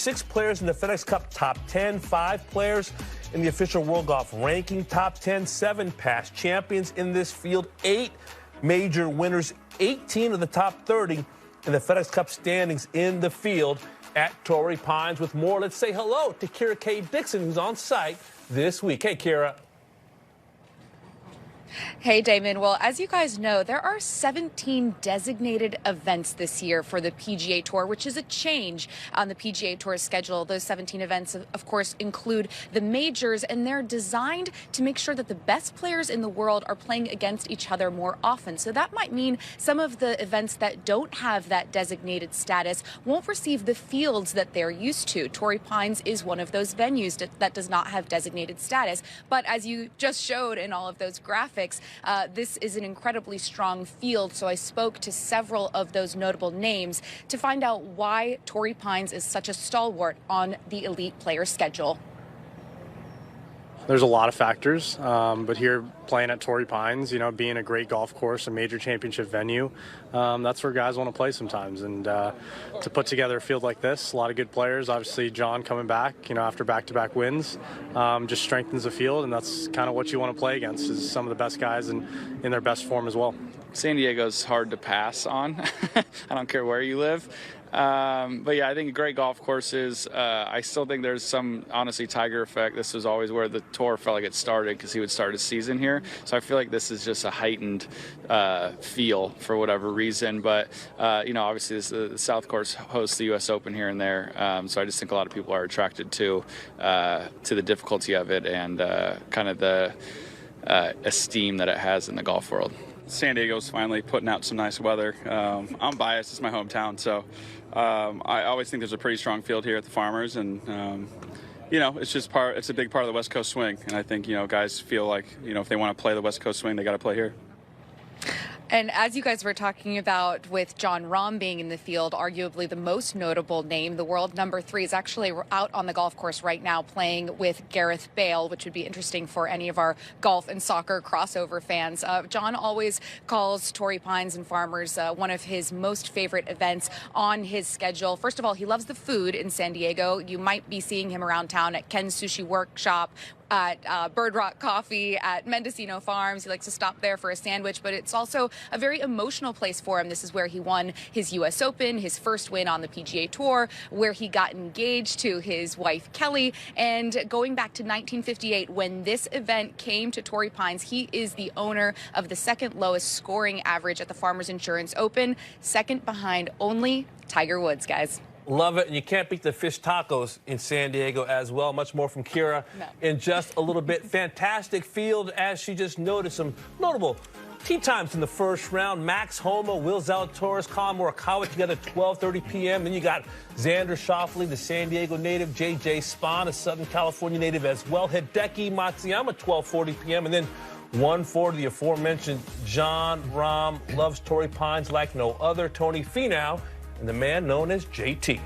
6 players in the FedEx Cup top 10, 5 players in the official World Golf Ranking top 10, 7 past champions in this field, 8 major winners, 18 of the top 30 in the FedEx Cup standings in the field at Torrey Pines. With more, let's say hello to Kira K. Dixon, who's on site this week. Hey, Kira. Hey, Damon. Well, as you guys know, there are 17 designated events this year for the PGA Tour, which is a change on the PGA Tour's schedule. Those 17 events, of course, include the majors, and they're designed to make sure that the best players in the world are playing against each other more often. So that might mean some of the events that don't have that designated status won't receive the fields that they're used to. Torrey Pines is one of those venues that does not have designated status. But as you just showed in all of those graphics, this is an incredibly strong field, so I spoke to several of those notable names to find out why Torrey Pines is such a stalwart on the elite player schedule. There's a lot of factors, but here playing at Torrey Pines, being a great golf course, a major championship venue, that's where guys want to play sometimes. And to put together a field like this, a lot of good players. Obviously, John coming back, after back-to-back wins, just strengthens the field, and that's kind of what you want to play against, is some of the best guys in their best form as well. San Diego's hard to pass on. I don't care where you live. But yeah, I think great golf courses. I still think there's some, honestly, Tiger effect. This was always where the tour felt like it started, because he would start his season here. So I feel like this is just a heightened feel for whatever reason. But, obviously the South Course hosts the U.S. Open here and there. So I just think a lot of people are attracted to the difficulty of it and kind of the esteem that it has in the golf world. San Diego's finally putting out some nice weather. I'm biased, it's my hometown, so I always think there's a pretty strong field here at the Farmers, and it's a big part of the West Coast swing, and I think guys feel like if they want to play the West Coast swing, they got to play here. And as you guys were talking about, with Jon Rahm being in the field, arguably the most notable name, the world number 3 is actually out on the golf course right now playing with Gareth Bale, which would be interesting for any of our golf and soccer crossover fans. John always calls Torrey Pines and Farmers one of his most favorite events on his schedule. First of all, he loves the food in San Diego. You might be seeing him around town at Ken's Sushi Workshop, at Bird Rock Coffee, at Mendocino Farms. He likes to stop there for a sandwich, but it's also a very emotional place for him. This is where he won his U.S. Open, his first win on the PGA Tour, where he got engaged to his wife, Kelly. And going back to 1958, when this event came to Torrey Pines, he is the owner of the second lowest scoring average at the Farmers Insurance Open, second behind only Tiger Woods, guys. Love it, and you can't beat the fish tacos in San Diego as well. Much more from Kira in just a little bit. Fantastic field, as she just noticed. Some notable tee times in the first round. Max Homa, Will Zalatoris, Collin Morikawa together at 12:30 p.m. Then you got Xander Schauffele, the San Diego native, J.J. Spahn, a Southern California native as well, Hideki Matsuyama, 12:40 p.m. And then 1:40, the aforementioned Jon Rahm loves Torrey Pines like no other, Tony Finau, and the man known as JT.